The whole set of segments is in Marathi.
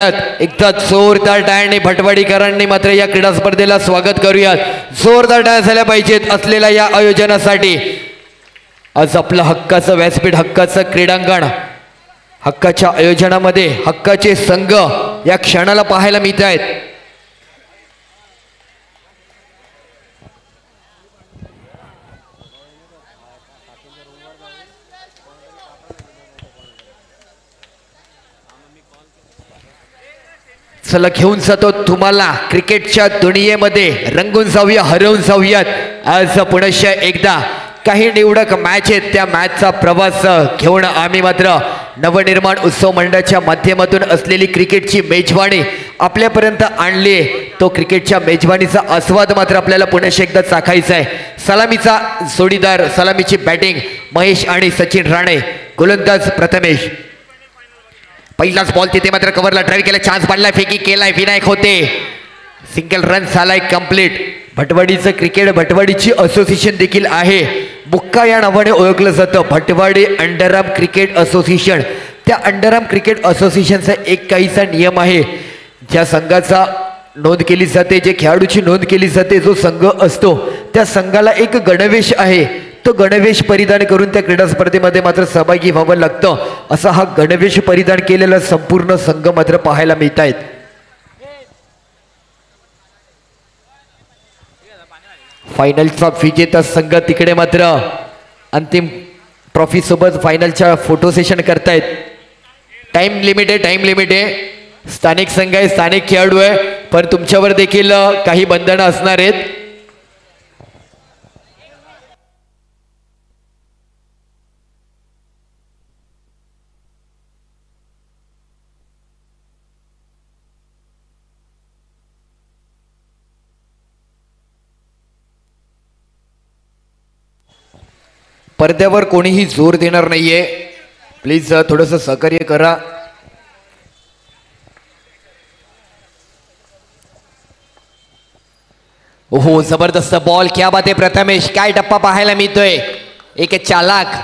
एकदा जोरदार टाळ्यांनी भटवाडीकरांनी मात्र या क्रीडा स्पर्धेला स्वागत करूयात। जोरदार टाळ्या झाल्या पाहिजेत असलेल्या या आयोजनासाठी। आज आपलं हक्काचं व्यासपीठ, हक्काचं क्रीडांगण, हक्काच्या आयोजनामध्ये हक्काचे संघ या क्षणाला पाहायला मिळत आहेत। चला घेऊन जातो तुम्हाला क्रिकेटच्या दुनियेमध्ये, रंगून जाऊया, हरवून जाऊयात। आज पुनश्च एकदा काही निवडक मॅच आहेत, त्या मॅचचा प्रवास घेऊन आम्ही मात्र नवनिर्माण उत्सव मंडळाच्या माध्यमातून असलेली क्रिकेटची मेजवानी आपल्यापर्यंत आणली। तो क्रिकेटच्या मेजवानीचा आस्वाद मात्र आपल्याला पुनश्च एकदा चाखायचा आहे। सलामीचा जोडीदार, सलामीची बॅटिंग महेश आणि सचिन राणे, गोलंदाज प्रथमेश। पहिलाच बॉल तिथे मात्र कव्हरला ड्राइव्ह केला, चान्स पडलाय, फेकी केलाय, विनायक होते, सिंगल रन झालाय कंप्लीट। भटवाडीचं क्रिकेट, भटवाडीची असोसिएशन देखील आहे, बुक्का या नावाने ओळखलं जातं, भटवाडी अंडरआर्म क्रिकेट असोसिएशन। त्या अंडरआर्म क्रिकेट असोसिएशनचा एक काहीसा नियम आहे, ज्या संघाचा नोंद केली जाते, जे खेळाडूची नोंद केली जाते, जो संघ असतो त्या संघाला एक गणवेश आहे। तो गणवेश परिधान करून त्या क्रीडा स्पर्धेमध्ये मात्र सहभागी व्हावं लागतं। असा हा गणवेश परिधान केलेला संपूर्ण संघ मात्र पाहायला मिळत आहेत। फायनलचा विजेता संघ तिकडे मात्र अंतिम ट्रॉफी सोबत फायनलच्या फोटो सेशन करतायत। टाइम लिमिट आहे, टाइम लिमिट आहे। स्थानिक संघ आहे, स्थानिक खेळाडू आहे, पण तुमच्यावर देखील काही बंधनं असणार आहेत। पडद्यावर कोणीही जोर देणार नाहीये, प्लीज थोडंसं सहकार्य करा। ओहो, जबरदस्त बॉल, क्या बात आहे प्रथमेश, काय टप्पा पाहायला मिळतोय। एक चालाक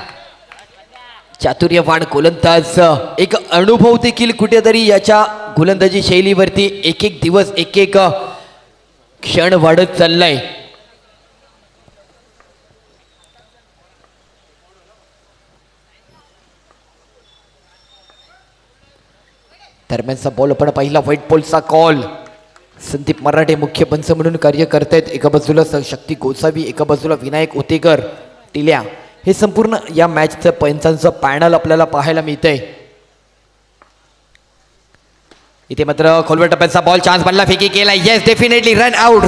चातुर्यवान गोलंदाज, एक अनुभव देखील कुठेतरी याच्या गोलंदाजी शैलीवरती एक एक दिवस एक एक क्षण वाढत चाललाय। दरम्यानचा बॉल पण पहिला व्हाईट बॉलचा कॉल। संदीप मराठे मुख्य पंच म्हणून कार्य करतायत, एका बाजूला शक्ती गोसावी, एका बाजूला विनायक ओतेकर, टिल्या, हे संपूर्ण या मॅचचं पंचांचं पॅनल आपल्याला पाहायला मिळतंय। इथे मात्र खोलवर टप्प्याचा बॉल, चान्स बनला, फेकी केला, yes definitely run out.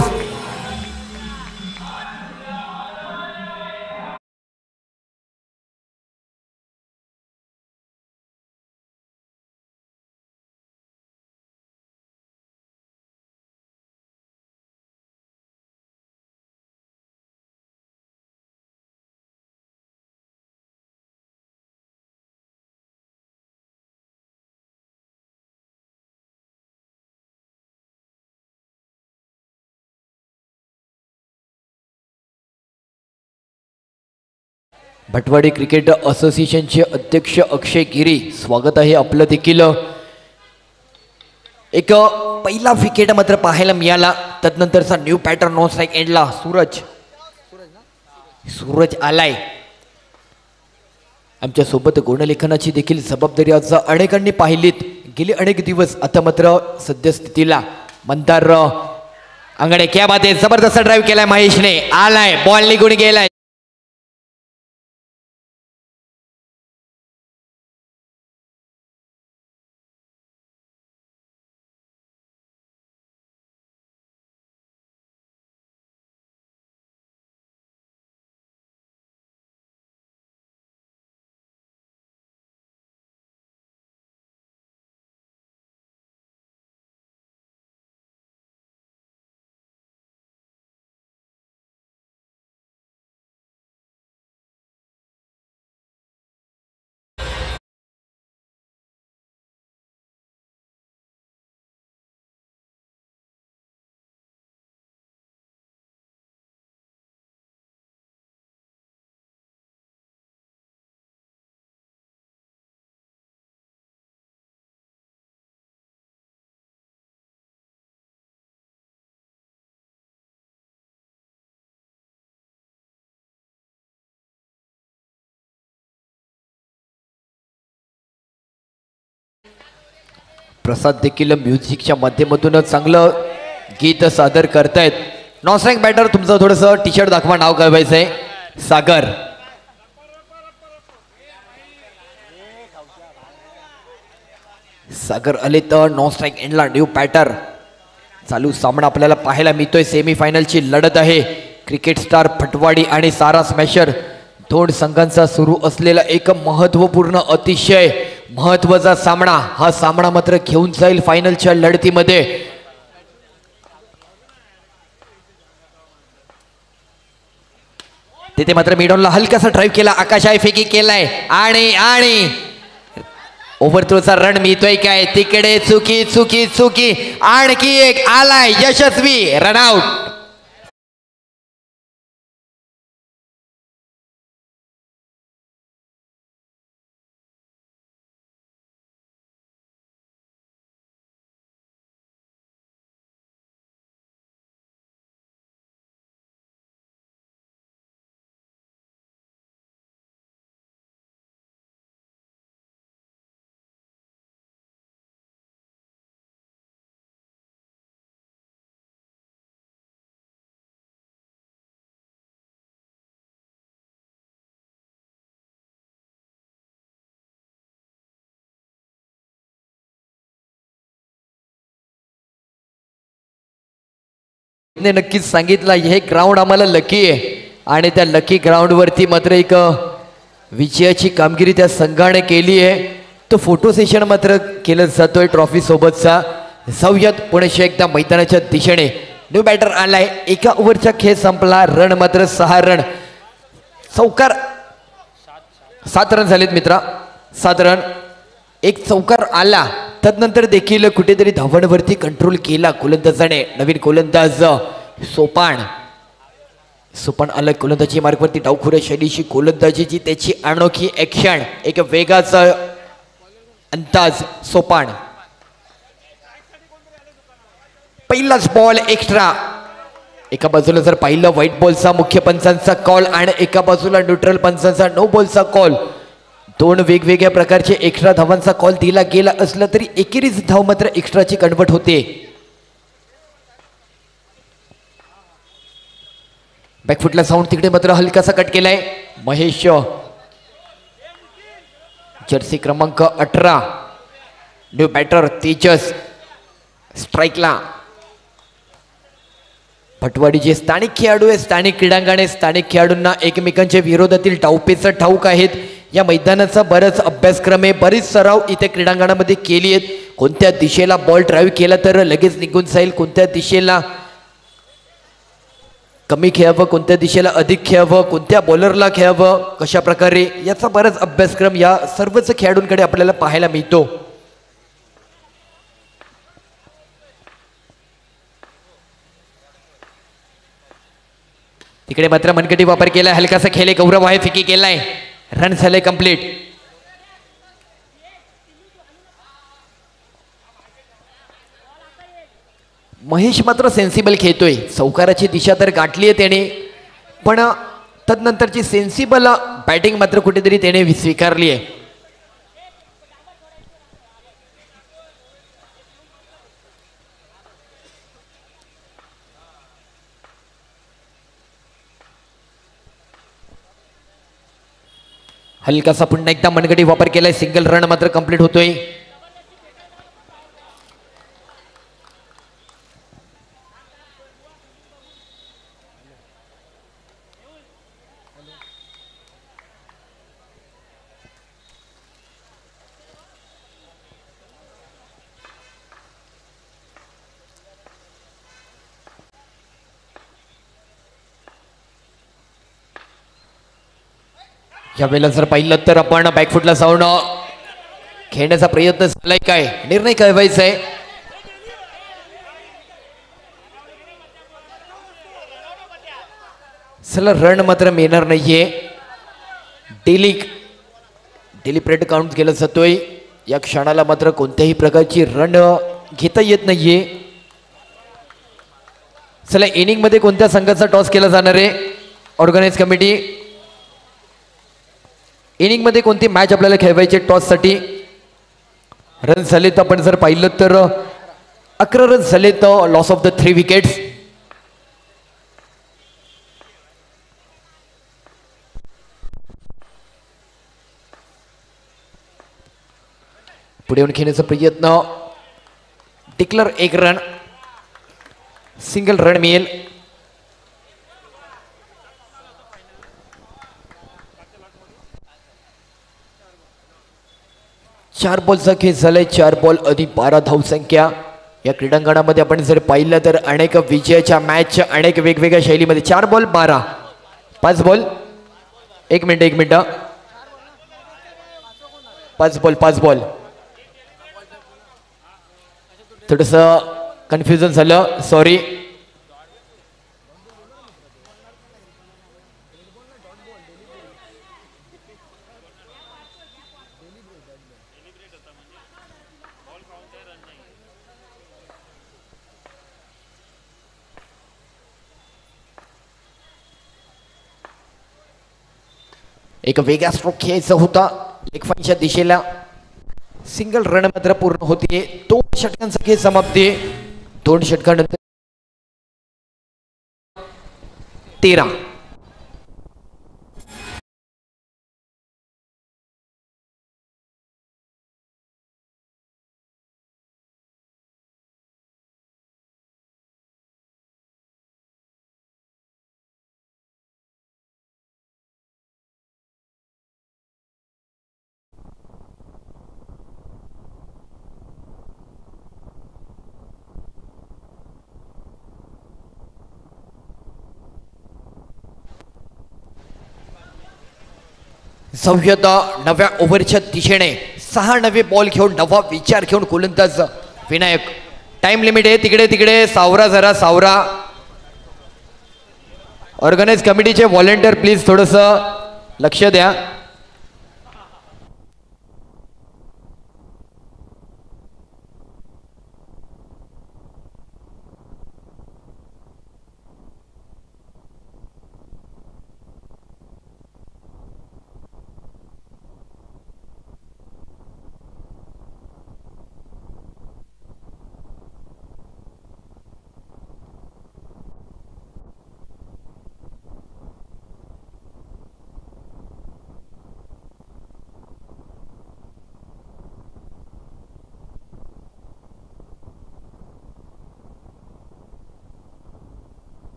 Bhatwadi cricket असोसिएशनचे अध्यक्ष अक्षय गिरी, स्वागत आहे आपलं देखील। एक पहिला विकेट मात्र पाहायला मिळाला, तदनंतरचा न्यू पॅटर्न नॉन स्ट्राइक एंडला सूरज आलाय। आमच्या सोबत गुणलेखनाची देखील जबाबदारी आज अनेकांनी पाहिलीत गेली अनेक दिवस, आता मात्र सद्यस्थितीला मंदार अंगणे, क्या बात आहे, जबरदस्त ड्राइव्ह केलाय महेशने, आलाय, बॉल निघून गेलाय। प्रसाद देखील म्युझिकच्या माध्यमातून चांगलं गीत सादर करतायत. नॉन स्ट्राईक बॅटर तुमचं थोडंसं टी शर्ट दाखवा, नाव कळवायचं आहे. सागर. सागर आले तर नॉन स्ट्राईक एंडला न्यू बॅटर. चालू सामना आपल्याला पाहायला मिळतोय. सेमीफायनलची लढत आहे. क्रिकेट स्टार फटवाडी आणि सारा स्मॅशर दोन संघांचा सुरू असलेला एक महत्वपूर्ण अतिशय महत्वाचा सामना. हा सामना मात्र घेऊन जाईल फायनलच्या लढतीमध्ये. तिथे मात्र मिडॉनला हलकासा ड्राईव्ह केला, आकाशाई फेकी केलाय आणि आणि ओव्हरथ्रोचा रन मिळतोय काय. तिकडे चुकी चुकी चुकी, आणखी एक आलाय यशस्वी रनआउट. नक्कीच सांगितलं हे ग्राउंड आम्हाला लकी आहे आणि त्या लकी ग्राउंड वरती मात्र एक विजयाची कामगिरी त्या संघाने केली आहे. तो फोटो सेशन मात्र केलं जातोय ट्रॉफी सोबतचा. जाऊयात पुण्याच्या एकदा मैदानाच्या दिशेने. न्यू बॅटर आलाय. एका ओव्हरचा खेळ संपला. रन मात्र 6 रन. चौकार 7 रन झालेत मित्रा. 7 रन. एक चौकार आला, तदनंतर देखील कुठेतरी धावांवरती कंट्रोल केला गोलंदाजाने. नवीन गोलंदाज सोपान. सोपान आला गोलंदाजी मार्गवरती. डावखुऱ्या शैलीची गोलंदाजीची त्याची अनोखी ऍक्शन, एक वेगाचा अंदाज सोपान. पहिलाच बॉल एक्स्ट्रा. एका बाजूला जर पाहिलं व्हाईट बॉलचा मुख्य पंचांचा कॉल आणि एका बाजूला न्यूट्रल पंचांचा नो बॉलचा कॉल. दोन वेगवेगळ्या प्रकारचे एक्स्ट्रा धावांचा कॉल दिला गेला असला तरी एकेरीच धाव मात्र एक्स्ट्राची कन्वर्ट होते. बॅकफुटला साऊंड तिकडे मात्र हलकासा कट केलाय. महेश जर्सी क्रमांक 18. न्यू बॅटर तेजस स्ट्राईकला. भटवाडी जे स्थानिक खेळाडू आहे, स्थानिक क्रीडांगणे स्थानिक खेळाडूंना एकमेकांच्या विरोधातील डावपेच ठाऊक आहेत. या मैदानाचा बराच अभ्यासक्रम आहे, बरीच सराव इथे क्रीडांगणामध्ये केली आहेत. कोणत्या दिशेला बॉल ड्राईव्ह केला तर लगेच निघून जाईल, कोणत्या दिशेला कमी खेळावं, कोणत्या दिशेला अधिक खेळावं, कोणत्या बॉलरला खेळावं, कशा प्रकारे, याचा बराच अभ्यासक्रम या सर्वच खेळाडूंकडे आपल्याला पाहायला मिळतो. तिकडे मात्र मनगटी वापर केलाय. हलकासा खेळ गौरव आहे. फिकी केलाय. रन झाले कंप्लीट. महेश मात्र सेन्सिबल खेळतोय. चौकाराची दिशा तर गाठली आहे त्याने, पण तदनंतरची सेन्सिबल बॅटिंग मात्र कुठेतरी त्याने स्वीकारली आहे. हलकासा पुन्हा एकदा मनगटी वापर केलाय. सिंगल रन मात्र कंप्लीट होतोय. यावेळेला जर पाहिलं तर आपण बॅकफुटला जाऊन खेळण्याचा प्रयत्न झालाय. काय निर्णय कळवायचा आहे. चला, रन मात्र मिळणार नाहीये. डेलिब्रेट काउंट केला जातोय. या क्षणाला मात्र कोणत्याही प्रकारची रन घेता येत नाहीये. चला, इनिंग मध्ये कोणत्या संघाचा टॉस केला जाणार आहे? ऑर्गनाइज कमिटी, इनिंग मध्ये कोणती मॅच आपल्याला खेळवायची टॉस साठी? रन झालेत आपण जर पाहिलं तर 11 रन झालेत. Loss of the 3 wickets. पुढे येऊन खेळण्याचा प्रयत्न. Declare 1 run. सिंगल रन मिळेल. चार बॉलचा खेळ झालाय. 4 बॉल अधिक 12 धावसंख्या. या क्रीडांगणामध्ये आपण जर पाहिलं तर अनेक विजयाच्या मॅच अनेक वेगवेगळ्या शैलीमध्ये. 4 बॉल 12. 5 बॉल 1 मिनिट 5 बॉल थोडस कन्फ्युजन झालं, सॉरी. एक वेगळा स्ट्रोक खेळायचा होता लेग फाईनच्या दिशेला. सिंगल रन मात्र पूर्ण होतीये. 2 षटकांचा खेळ समाप्ती. 2 षटकानंतर 13. नव्या ओव्हरच्या दिशेने 6 नवे बॉल घेऊन नवा विचार घेऊन गोलंदाज विनायक. टाइम लिमिट आहे. तिकडे सावरा जरा सावरा. ऑर्गनाइज कमिटीचे व्हॉलेंटियर प्लीज थोडस लक्ष द्या.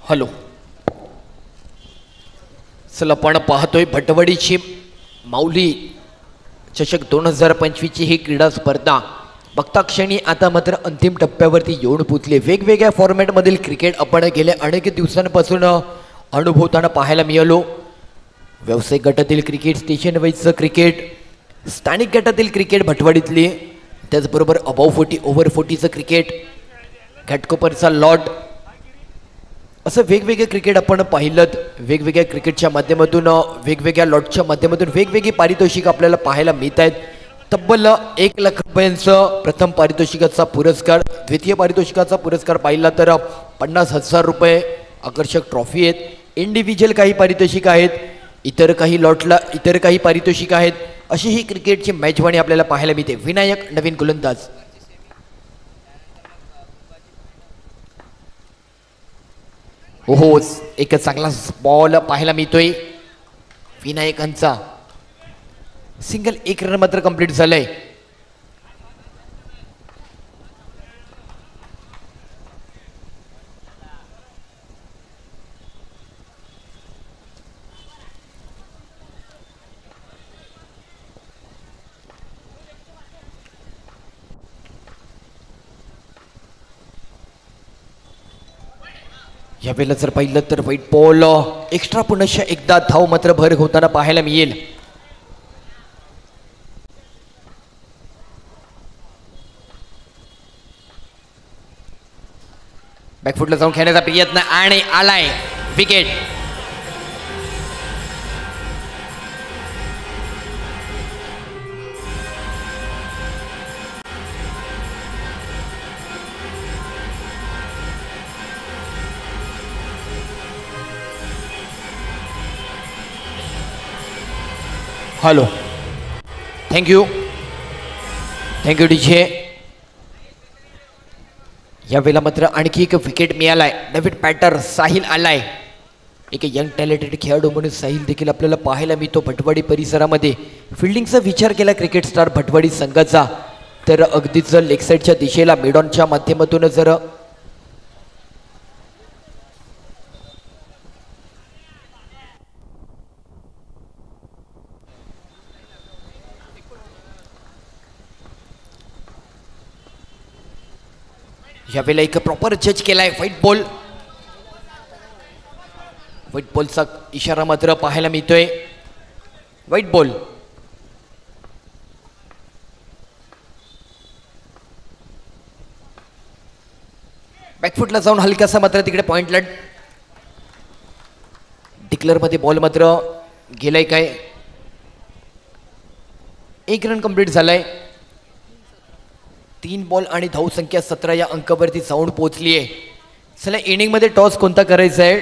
हॅलो, चला आपण पाहतोय भटवडीची माऊली चषक 2025 ची ही क्रीडा स्पर्धा बघता क्षणी आता मात्र अंतिम टप्प्यावरती येऊन पोचली. वेगवेगळ्या फॉर्मॅटमधील क्रिकेट आपण गेल्या अनेक दिवसांपासून अनुभवताना पाहायला मिळालो. व्यावसायिक गटातील क्रिकेट, स्टेशन वाईजचं क्रिकेट, स्थानिक गटातील क्रिकेट भटवाडीतली, त्याचबरोबर अबाव 40 ओव्हर 40चं क्रिकेट, घाटकोपरचा लॉट, असं वेगवेगळे क्रिकेट आपण पाहिलं. वेगवेगळ्या क्रिकेटच्या माध्यमातून वेगवेगळ्या लॉटच्या माध्यमातून वेगवेगळी पारितोषिक आपल्याला पाहायला मिळत आहेत. तब्बल 1 लाख रुपयांचं प्रथम पारितोषिकाचा पुरस्कार, द्वितीय पारितोषिकाचा पुरस्कार पाहिला तर 50,000 रुपये आकर्षक ट्रॉफी आहेत. इंडिव्हिज्युअल काही पारितोषिक आहेत, इतर काही लॉटला इतर काही पारितोषिक आहेत. अशी ही क्रिकेटची मेजवानी आपल्याला पाहायला मिळते. विनायक नवीन गोलंदाज. हो, एक चांगला बॉल पाहायला मिळतोय विनायकांचा. सिंगल 1 रन मात्र कंप्लीट झालंय. यावेळेला जर पाहिलं तर व्हाईट बॉल एक्स्ट्रा पुनश्च एकदा धाव मात्र भर होताना पाहायला मिळेल. बॅकफुटला जाऊन खेळण्याचा प्रयत्न आणि आलाय विकेट. Hello, thank you DJ. यावेळेला मात्र आणखी एक विकेट मिळालाय. नवीन बॅटर साहिल आलाय. एक यंग टॅलेंटेड खेळाडू म्हणून साहिल देखील आपल्याला पाहायला मिळतो भटवाडी परिसरामध्ये. फिल्डिंगचा विचार केला क्रिकेट स्टार भटवाडी संघाचा तर अगदीच लेग साईडच्या दिशेला मिडॉनच्या माध्यमातून जर यावेळेला एक प्रॉपर जज केलाय. व्हाईट बॉलचा इशारा मात्र पाहायला मिळतोय. White ball. बॅकफुटला जाऊन हलकासा मात्र तिकडे पॉइंटला डिक्लेअर मध्ये बॉल मात्र गेलाय. काय 1 रन कंप्लीट झालाय. 3 बॉल आणि धावसंख्या 17 या अंकावरती जाऊन पोहोचली आहे. चला इनिंग मध्ये टॉस कोणता करायचा आहे.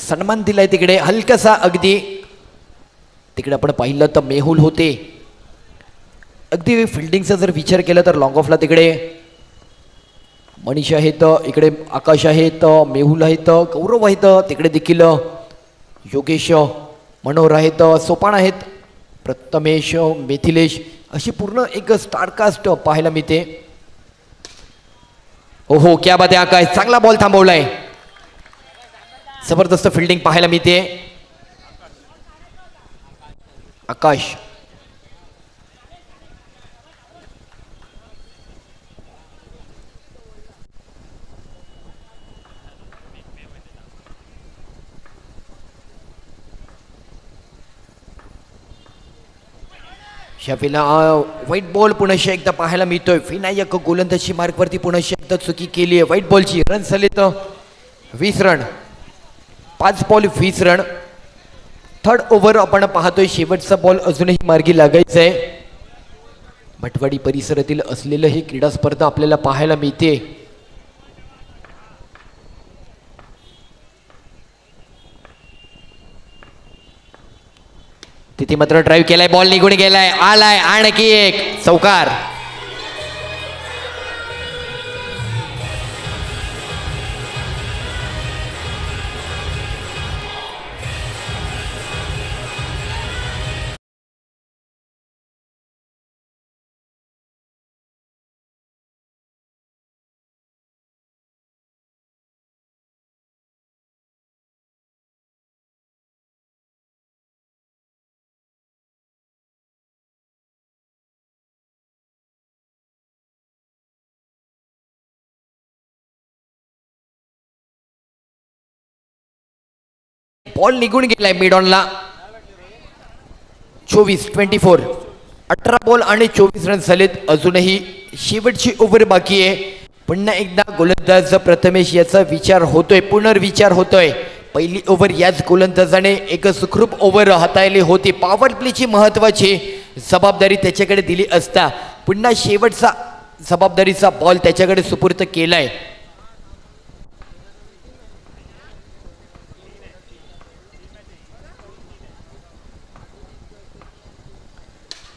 सन्मान दिलाय तिकडे हलकासा अगदी. तिकडे आपण पाहिलं तर मेहुल होते. अगदी फिल्डिंगचा जर विचार केला तर लॉंग ऑफला तिकडे मनीष आहेत, इकडे आकाश आहेत, मेहुल आहेत, गौरव आहेत, तिकडे देखील योगेश मनोहर आहेत, सोपान आहेत, प्रथमेश, मिथिलेश अशी पूर्ण एक स्टारकास्ट पाहायला मिळते. हो क्या बात आहे आकाश, चांगला बॉल थांबवलाय. जबरदस्त फिल्डिंग पाहायला मिळते. आकाश यावेळेला व्हाईट बॉल पुन्हा एकदा पाहायला मिळतोय. विनायक गोलंदाजी मार्गवरती पुन्हा एकदा चुकी केली आहे. व्हाईट बॉलची रन झाले तर 20 run. 5 ball 20 run. Third over आपण पाहतोय. शेवटचा बॉल अजूनही मार्गी लागायचा आहे. भटवाडी परिसरातील असलेलं ही क्रीडा स्पर्धा आपल्याला पाहायला मिळते. तिथे मात्र ड्राईव्ह केलाय. बॉल निघून गेलाय. आलाय आणखी एक चौकार. बॉल निघून गेलाय मिडॉनला. 24 18 बॉल आणि 24 रन झालेत. अजूनही शेवटची ओव्हर बाकी आहे. पुन्हा एकदा गोलंदाज प्रथमेश याचा विचार होतोय, पुनर्विचार होतोय. पहिली ओव्हर याच गोलंदाजाने एक सुखरूप ओव्हर हाताळली होती. पॉवर प्लेची महत्वाची जबाबदारी त्याच्याकडे दिली असता पुन्हा शेवटचा जबाबदारीचा बॉल त्याच्याकडे सुपूर्द केलाय.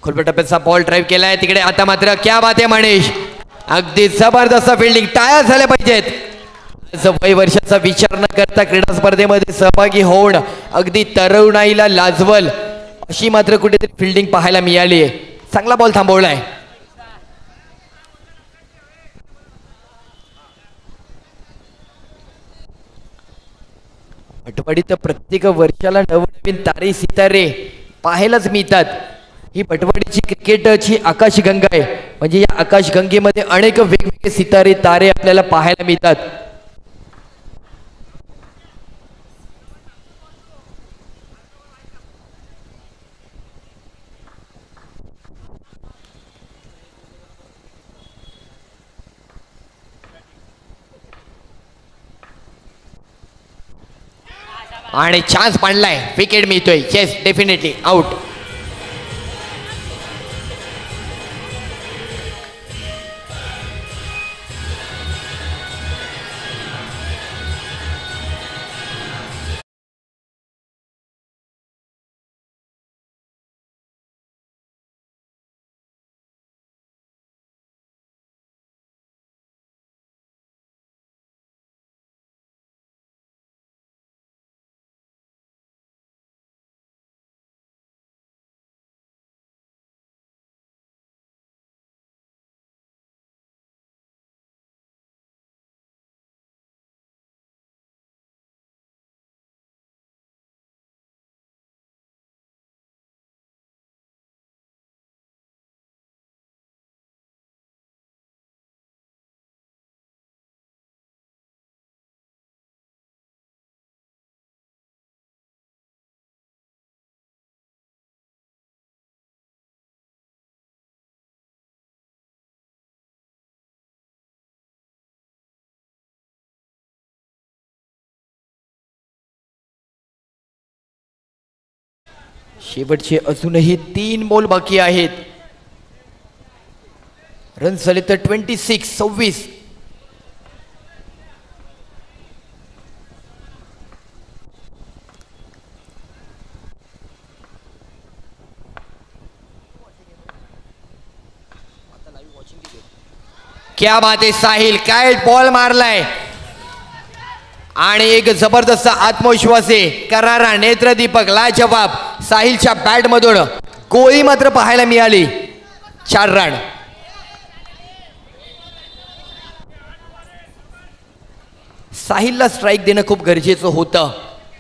खोलपट टप्प्याचा बॉल ड्राईव्ह केलाय तिकडे. आता मात्र क्या बात आहे मनीष, अगदी जबरदस्त फिल्डिंग. टाळ्या झाल्या पाहिजेत. वय वर्षाचा विचार न करता क्रीडा स्पर्धेमध्ये सहभागी होऊन अगदी तरुणाईला लाजवल अशी मात्र कुठेतरी फिल्डिंग पाहायला मिळाली आहे. चांगला बॉल थांबवलाय. भटवाडीत प्रत्येक वर्षाला नवनवीन तारे सितारे पाहायलाच मिळतात. ही भटवाडीची क्रिकेटची आकाशगंगा आहे. म्हणजे या आकाशगंगेमध्ये अनेक वेगवेगळे सितारे तारे आपल्याला पाहायला मिळतात. आणि चान्स पाडलाय, विकेट मिळतोय. Yes, definitely out. शेवटचे अजूनही 3 बॉल बाकी आहेत. रन झाले तर 26. क्या बात आहे साहिल, काय बॉल मारलाय. आणि एक जबरदस्त आत्मविश्वास आहे, करारा नेत्रदीपक लाजवाब साहिलच्या बॅट मधून गोळी मात्र पाहायला मिळाली. 4 रन. साहिलला स्ट्राईक देणं खूप गरजेचं होतं.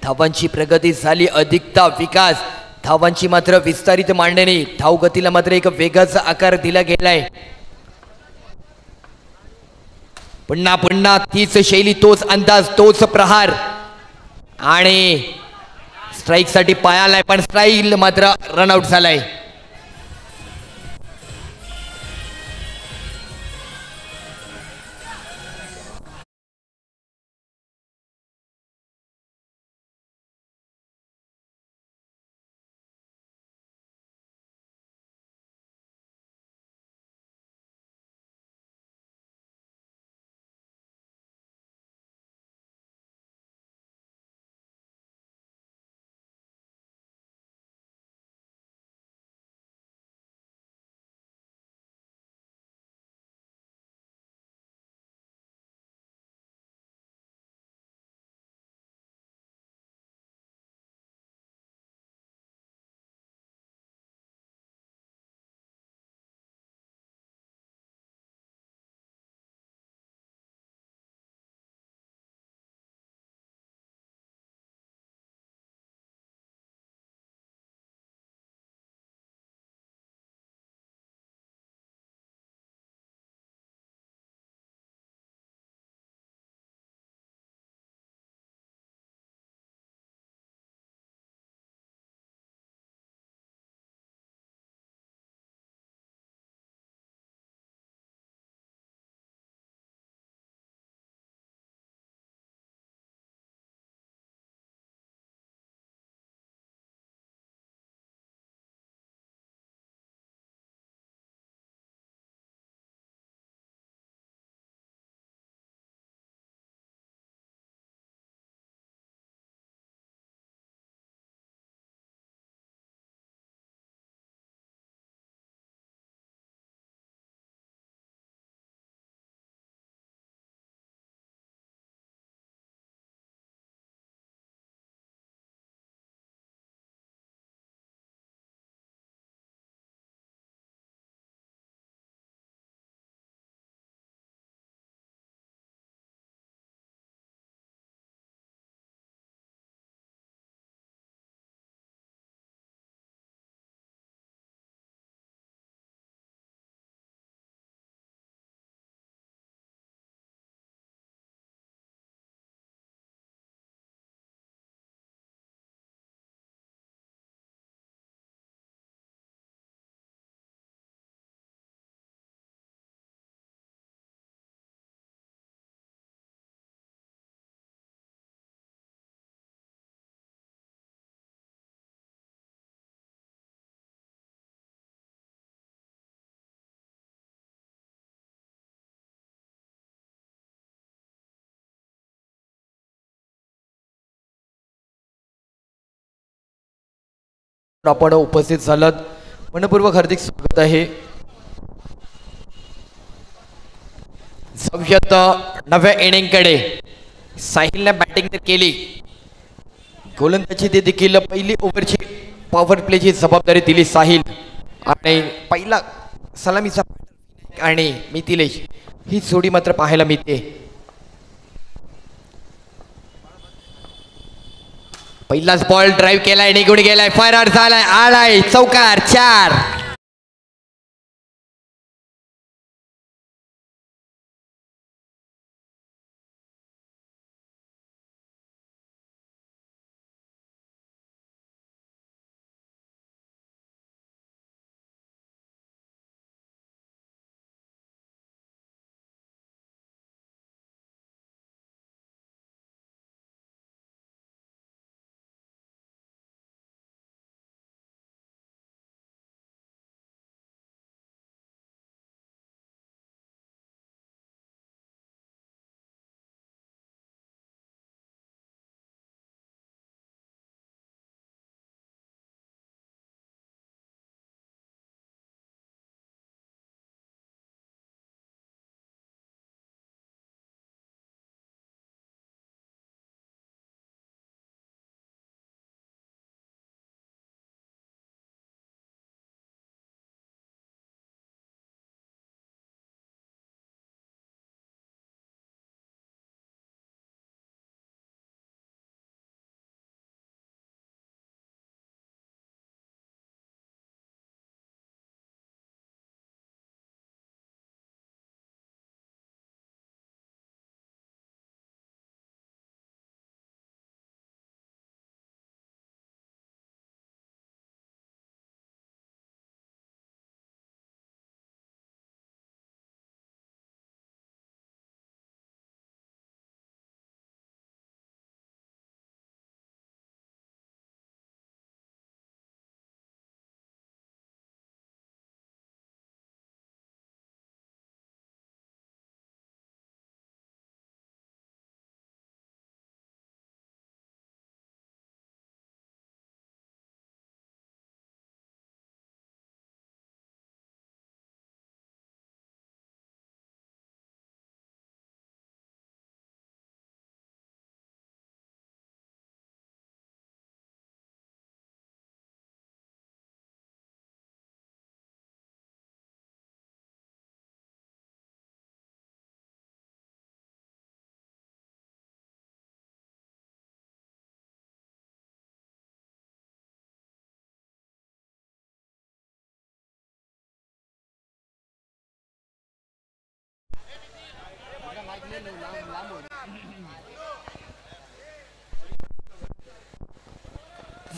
धावांची प्रगती झाली, अधिकता विकास. धावांची मात्र विस्तारित मांडणी, धावगतीला मात्र एक वेगाचा आकार दिला गेलाय. पुन्हा पुन्हा तीच शैली, तोच अंदाज, तोच प्रहार. आणि स्ट्राईक साठी पायालाय, पण स्ट्राईक मात्र रनआउट झालाय. आपण उपस्थित झालात मनपूर्वक हार्दिक स्वागत आहे। सव्यत नव्या इनिंगकडे साहिलने बॅटिंग तर केली, गोलंदाजी ते देखील पहिली ओव्हरची पॉवर प्लेची जबाबदारी दिली साहिल आणि पहिला सलामीचा आणि मिथिलेश ही जोडी मात्र पाहायला मिळते। पहिलाच बॉल ड्राइव्ह केलाय, निघून गेलाय, फरार झालाय, आलाय चौकार 4।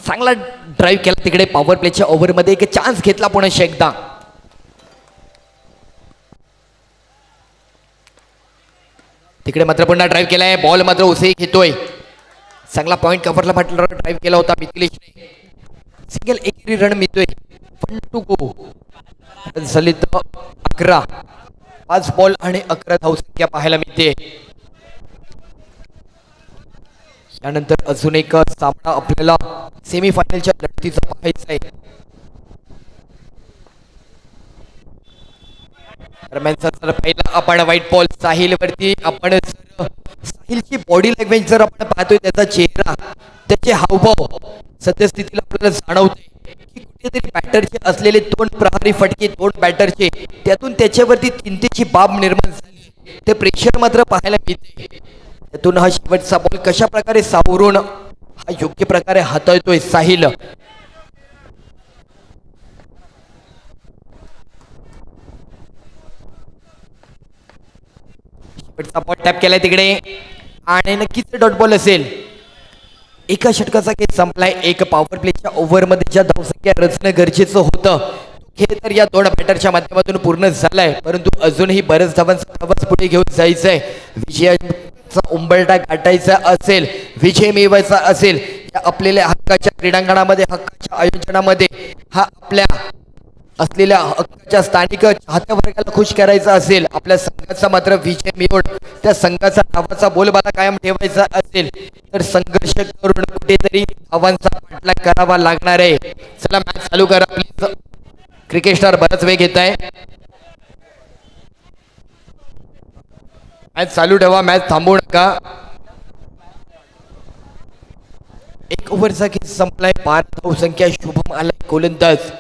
चांगला ड्राइव्ह केला तिकडे पॉवर प्लेच्या ओव्हर मध्ये, एक चान्स घेतला पुन्हा एकदा। तिकडे मात्र पुन्हा ड्राइव्ह केलाय, बॉल मात्र उसे घेतोय, चांगला पॉइंट कव्हरला म्हटलं ड्राइव्ह केला होता मिथिलेशने, सिंगल एकेरी रन मिळतोय। 1 to go झाली तर 11, 5 बॉल आणि 11 धावसंख्या पाहायला मिळते। यानंतर अजून एक सामना आपल्याला सेमीफायनलच्या लढतीचा पाहायचा आहे। दरम्यान पहिला आपण व्हाईट बॉल साहिल वरती, आपण साहिलची बॉडी लँग्वेज जर आपण पाहतोय, त्याचा चेहरा, त्याचे हावभाव सद्यस्थितीला आपल्याला जाणवते की कुठेतरी बॅटरचे असलेले 2 प्रहारी फटके 2 बॅटरचे, त्यातून त्याच्यावरती चिंतेची बाब निर्माण झाली, ते प्रेशर मात्र पाहायला मिळते। त्यातून हा शेवटचा बॉल कशा प्रकारे सावरून हा योग्य प्रकारे हाताळतोय साहिल। शेवटचा बॉल टॅप केलाय तिकडे आणि नक्कीच डॉट बॉल असेल। एका षटकाचा खेळ संपलाय, एक पॉवर प्लेच्या ओव्हर मध्ये ज्या धावसंख्या रचणं गरजेचं होतं, खेळ तर या 2 बॅटरच्या माध्यमातून पूर्ण झालाय, परंतु अजूनही बरेच धावांचा प्रवास पुढे घेऊन जायचंय। विजयाचा उंबरठा गाठायचा असेल, विजय मिळवायचा असेल, या आपल्याला हक्काच्या क्रीडांगणामध्ये, हक्काच्या आयोजनामध्ये, हा आपल्या असलेल्या हक्काच्या स्थानिक चाहत्या वर्गाला खुश करायचं असेल, आपल्या संघाचा मात्र विजय मिळवून त्या संघाचा नावाचा बोलबाला कायम ठेवायचा असेल तर संघर्ष करून कुठेतरी धावांचा पाठलाग करावा लागणार आहे. चला मॅच चालू करा प्लीज. क्रिकेट स्टार बराच वेग घेत आहे. मॅच चालू ठेवा, मॅच थांबवू नका. एक ओव्हरचा खेळ संपलाय. 12 धावसंख्या. शुभम आलाय गोलंदाज.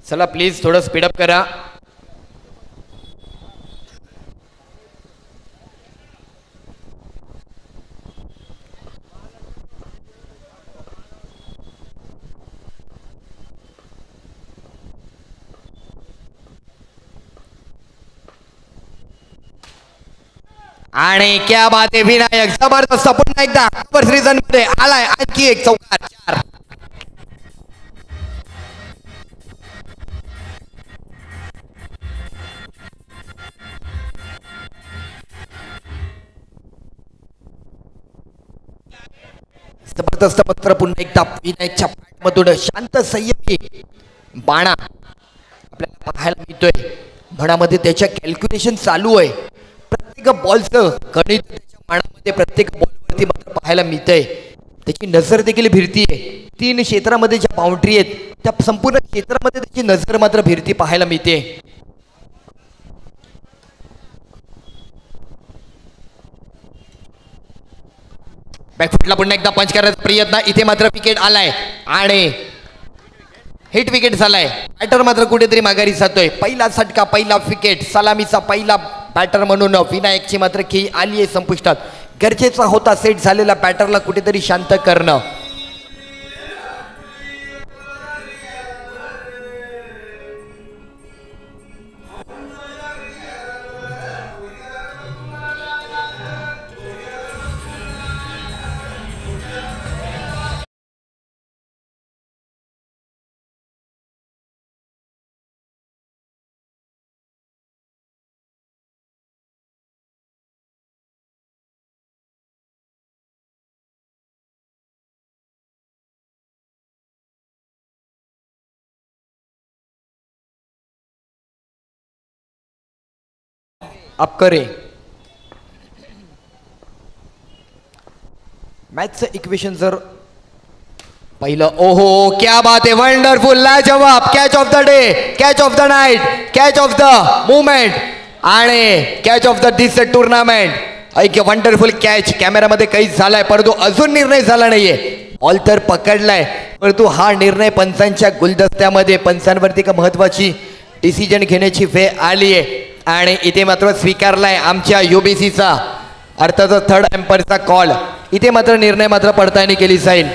चला प्लीज थोडं स्पीडअप करा. आणि क्या बात आहे विनायक, जबरदस्त. पुन्हा एकदा सीझन मध्ये आलाय आणखी एक चौकार. 4 जबरदस्त मात्र पुन्हा एकदा विनायकच्या मधून शांत संयमी बाणा आपल्याला पाहायला मिळतोय. मनामध्ये त्याच्या कॅल्क्युलेशन चालू आहे. प्रत्येक बॉलचं गणित त्याच्या मनामध्ये प्रत्येक बॉलवरती मात्र पाहायला मिळतंय. त्याची नजर देखील फिरतीये. 3 क्षेत्रामध्ये ज्या बाउंड्री आहेत त्या संपूर्ण क्षेत्रामध्ये त्याची नजर मात्र फिरती पाहायला मिळते. बॅकफुटला पुन्हा एकदा पंच करायचा प्रयत्न. इथे मात्र विकेट आलाय आणि हिट विकेट झालाय. बॅटर मात्र कुठेतरी माघारी जातोय. पहिला झटका, पहिला विकेट. सलामीचा पहिला बॅटर म्हणून विनायकची मात्र खेळी आली आहे संपुष्टात. गरजेचा होता सेट झालेला बॅटरला कुठेतरी शांत करणं. आप करे मॅचचं इक्वेशन जर पहिलं. ओहो क्या बात आहे, वंडरफुल. लाजवाब. Catch of the day, catch of the night, catch of the movement आणि catch of the this tournament. ऐक वंडरफुल कॅच. कॅमेरामध्ये काहीच झालाय परंतु अजून निर्णय झाला नाहीये. बॉल तर पकडलाय परंतु हा निर्णय पंचांच्या गुलदस्त्यामध्ये पंचांवरती का महत्वाची डिसिजन घेण्याची वेळ आली आहे आणि इथे मात्र स्वीकारलाय आमच्या UBCचा अर्थातच थर्ड एम्पायरचा कॉल. इथे मात्र निर्णय मात्र पडताळणी केली जाईल.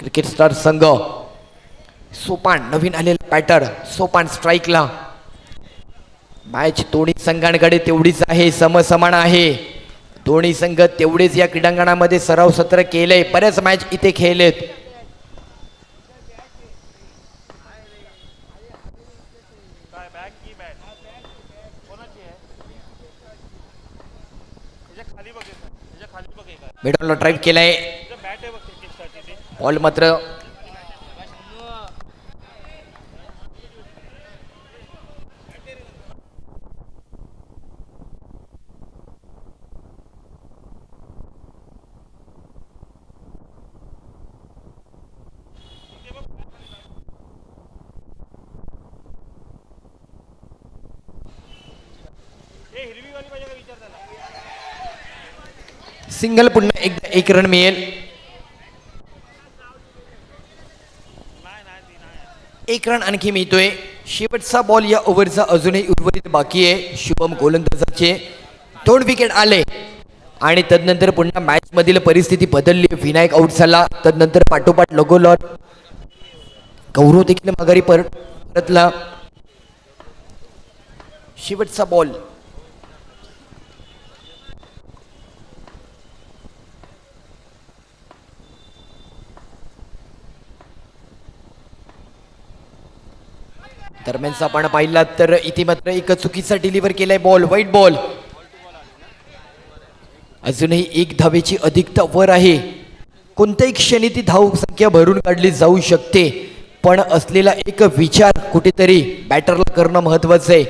क्रिकेट स्टार संघ सोपान नवीन आलेला पॅटर्न सोपान स्ट्राईकला. मॅच दोन्ही संघांकडे तेवढीच आहे, समसमान आहे. दोन्ही संघ तेवढेच या क्रीडांगणामध्ये सराव सत्र केले, बरेच मॅच इथे खेळलेत. मिडलला ड्राईव्ह केलाय, बॉल मात्र सिंगल. पुन्हा एकदा एक रन मिळेल. एक रन आणखी मिळतोय. शेवटचा बॉल या ओव्हरचा अजूनही उर्वरित बाकी आहे. शुभम गोलंदाजाचे 2 विकेट आले आणि तदनंतर पुन्हा मॅच मधील परिस्थिती बदलली. विनायक आउट झाला, तदनंतर पाठोपाठ लगोलॉट गौरव देखील माघारी परतला. शेवटचा बॉल दरम्यानचा आपण पाहिला तर इथे मात्र एक चुकीचा डिलिव्हर केलाय बॉल, वाईट बॉल. अजूनही एक धावेची अधिकता वर आहे. कोणत्याही क्षणी ती धाव संख्या भरून काढली जाऊ शकते, पण असलेला एक विचार कुठेतरी बॅटरला करणं महत्वाचं आहे.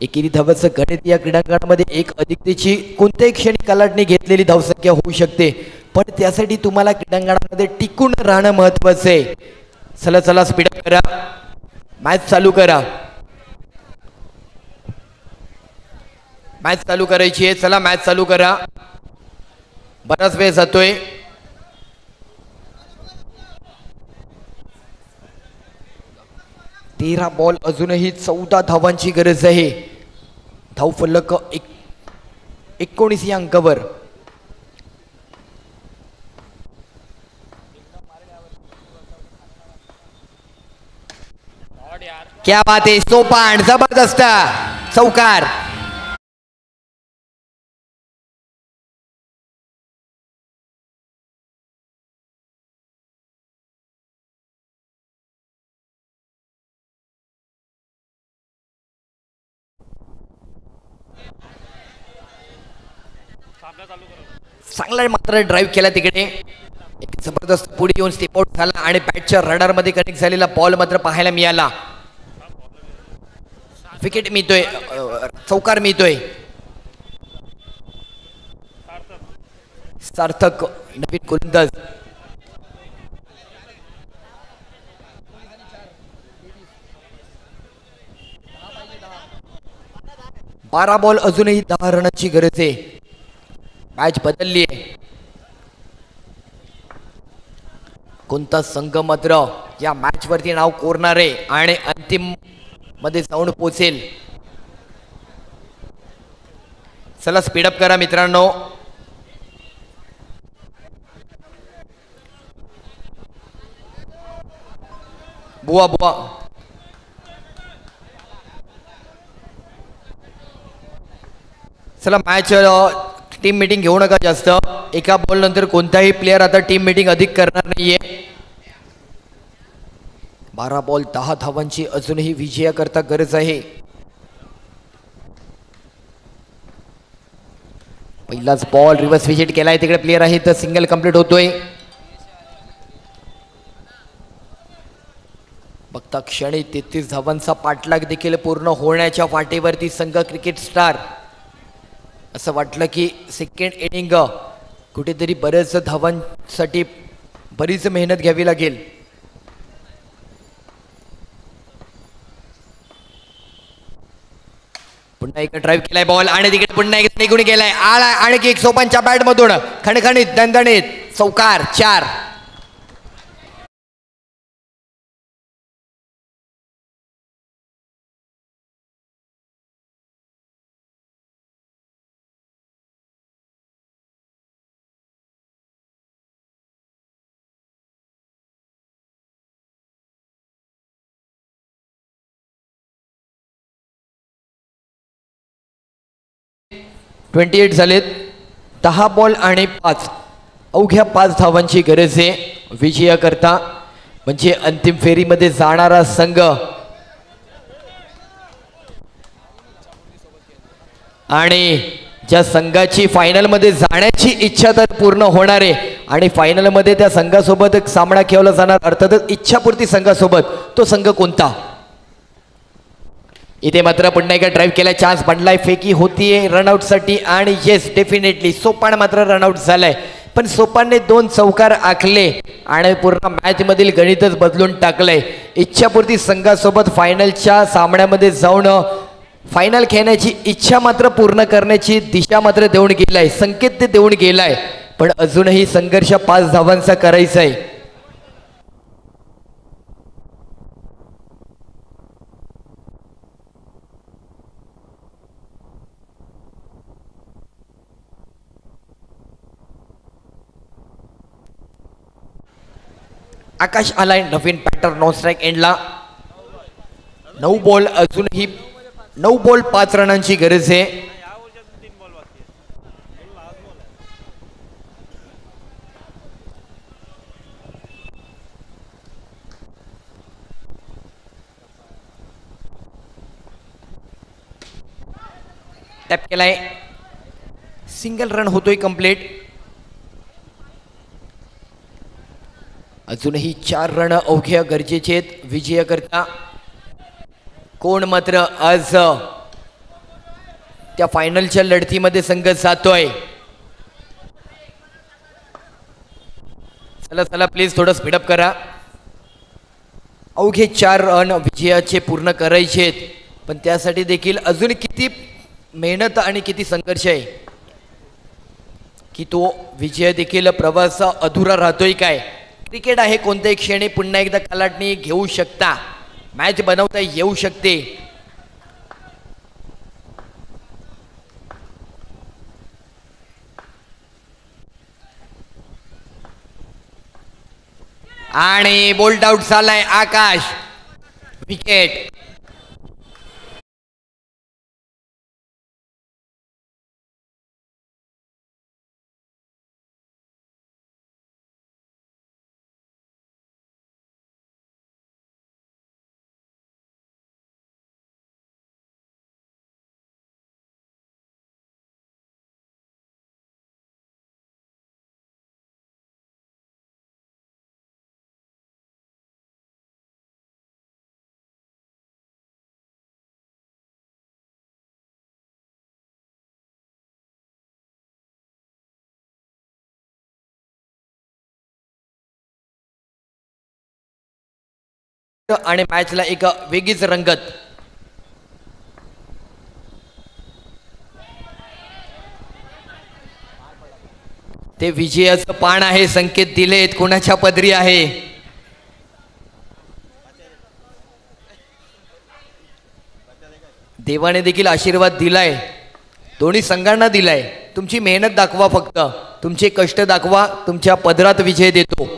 एकेरी धावाचं गणित या क्रीडांगणामध्ये एक अधिकतेची कोणत्याही क्षणी कलाटणी घेतलेली धावसंख्या होऊ शकते, पण त्यासाठी तुम्हाला क्रीडांगणामध्ये टिकून राहणं महत्वाचं आहे. चला चला स्पीडअप करा, मॅच चालू करा. मॅच चालू करायची आहे, चला मॅच चालू करा. बराच वेळ जातोय. तेरा बॉल अजूनही 14 धावांची गरज आहे. धाव फलक 19 या अंकावर. क्या बात आहे, सोपान जबरदस्त चौकार. चांगला मात्र ड्राईव्ह केला तिकडे. एक जबरदस्त पुढे येऊन स्टेप आउट झाला आणि बॅटच्या रडार मध्ये कनेक्ट झालेला बॉल मात्र पाहायला मिळाला. विकेट मिळतोय, चौकार मिळतोय. सार्थक नवीन गोलंदाज. बारा बॉल अजूनही 10 रनाची गरज आहे. मॅच बदलली आहे. कोणता संघ मात्र या मॅच वरती नाव कोरणार आहे आणि अंतिम मध्ये जाऊन पोहोचेल. चला स्पीडअप करा मित्रांनो. बुवा बुवा चला मॅच टीम मीटिंग घेऊ नका जास्त. एका बॉल नंतर कोणताही प्लेयर आता टीम मीटिंग अधिक करणार नाहीये. 12 बॉल 10 धावांची अजूनही विजयाकरता गरज आहे. पहिलाच बॉल रिव्हर्स विकेट केलाय, तिकडे प्लेयर आहे तर सिंगल कंप्लीट होतोय. बघता क्षणी 33 धावांचा पाठलाग देखील पूर्ण होण्याच्या वाटेवरती संघ क्रिकेट स्टार. असं वाटलं की सेकंड इनिंग कुठेतरी बरेच धावांसाठी बरीच मेहनत घ्यावी लागेल. पुन्हा एक ड्राईव्ह केलाय बॉल आणि तिकडे पुन्हा एक निघून गेलाय. आणखी एक सोपानच्या बॅट मधून खणखणीत दणदणीत चौकार 4. 28 झालेत. 10 बॉल आणि 5 अवघ्या 5 धावांची गरज आहे विजयाकरता, म्हणजे अंतिम फेरीमध्ये जाणारा संघ. आणि ज्या संघाची फायनलमध्ये जाण्याची इच्छा तर पूर्ण होणार आहे आणि फायनलमध्ये त्या संघासोबत एक सामना खेळला जाणार, अर्थातच इच्छापूर्ती संघासोबत. तो संघ कोणता? इथे मात्र पुन्हा एकदा ड्राईव्ह केला, चान्स बनलाय, फेकी होतीये रनआउटसाठी आणि येस डेफिनेटली सोपान मात्र रनआउट झालाय. पण सोपानने 2 चौकार आखले आणि पूर्ण मॅच मधील गणितच बदलून टाकलंय. इच्छापूर्ती संघासोबत फायनलच्या सामन्यामध्ये जाऊन फायनल खेळण्याची इच्छा मात्र पूर्ण करण्याची दिशा मात्र देऊन गेलाय, संकेत ते देऊन गेलाय. पण अजूनही संघर्ष 5 धावांचा करायचा आहे. आकाश आलाय नवीन पॅटर्न नॉन स्ट्राईक एंडला. 9 बॉल अजूनही 9 बॉल 5 रनांची गरज आहे. टॅप केलाय, सिंगल रन होतोय कंप्लीट. अजूनही 4 रन अवघ्या गरजेचे आहेत विजयाकरता. कोण मात्र आज त्या फायनलच्या लढतीमध्ये संघ जातोय? चला चला प्लीज थोडं स्पीडअप करा. अवघे 4 रन विजयाचे पूर्ण करायचे आहेत, पण त्यासाठी देखील अजून किती मेहनत आणि किती संघर्ष आहे की तो विजय देखील प्रवास अधुरा राहतोय काय? क्रिकेट आहे, कोणत्याही क्षणी पुन्हा एकदा कलाटणी घेऊ शकता, मॅच बनवता येऊ शकते. आणि बोल्ड आउट झालाय आकाश, विकेट. आणि मॅचला एक वेगळीच रंगत. ते विजयाचं पान आहे, संकेत दिलेत कोणाच्या पदरी आहे. देवाने देखील आशीर्वाद दिलाय, दोन्ही संघांना दिलाय. तुमची मेहनत दाखवा, फक्त तुमचे कष्ट दाखवा, तुमच्या पदरात विजय देतो.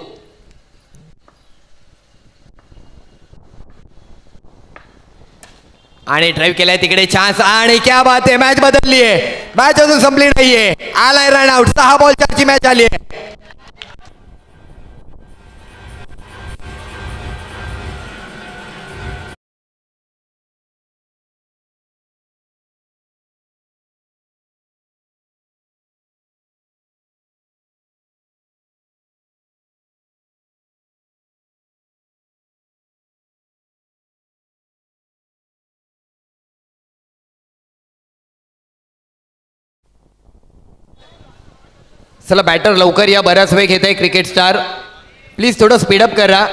आणि ड्राईव्ह केलाय तिकडे, चान्स आणि क्या बात आहे, मॅच बदलली आहे, मॅच अजून संपली नाहीये. आलाय रन आउट, 6 बॉल 4 ची मॅच आली आहे. चला बॅटर लवकर या, बराच वेळ घेत आहे क्रिकेट स्टार, प्लीज थोडं स्पीडअप करा,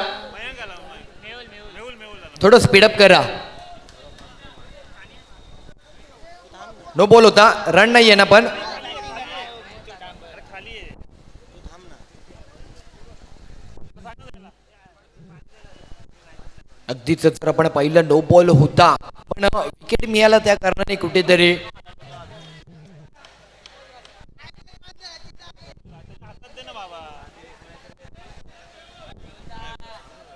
थोडं स्पीडअप करा. नो बॉल होता, रन नाही आहे ना. पण अगदीच जर आपण पाहिलं नो बॉल होता, पण विकेट मिळाला त्या कारणाने कुठेतरी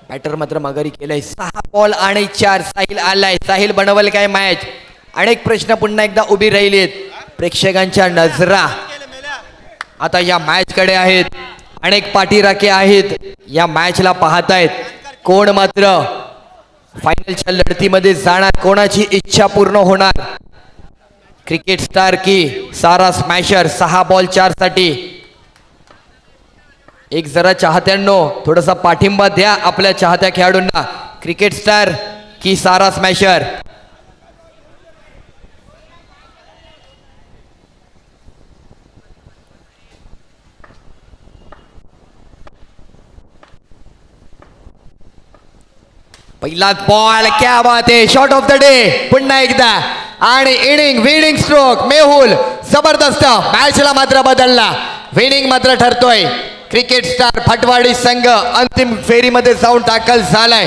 बॅटर मात्र माघारी केलाय. 6 बॉल आणि 4. साहिल आलाय, साहिल बनवल काय मॅच? अनेक प्रश्न पुन्हा एकदा उभी राहिलेत. प्रेक्षकांच्या नजरा आता या मॅच कडे आहेत. अनेक पाठीराखे आहेत या मॅचला पाहतायत. कोण मात्र फायनलच्या लढतीमध्ये जाणार, कोणाची इच्छा पूर्ण होणार. क्रिकेट स्टार की सारा स्मॅशर 6 बॉल 4 साठी. एक जरा चाहत्यांनो थोडासा पाठिंबा द्या आपल्या चाहत्या खेळाडूंना. क्रिकेट स्टार की सारा स्मॅशर. पहिलाच बॉल, क्या बात आहे. शॉट ऑफ द डे पुन्हा एकदा आणि इनिंग विनिंग स्ट्रोक मेहुल. जबरदस्त. मॅचला मात्र बदलला. विनिंग मात्र ठरतोय. क्रिकेट स्टार फटवाडी संघ अंतिम फेरीमध्ये जाऊन दाखल झालाय.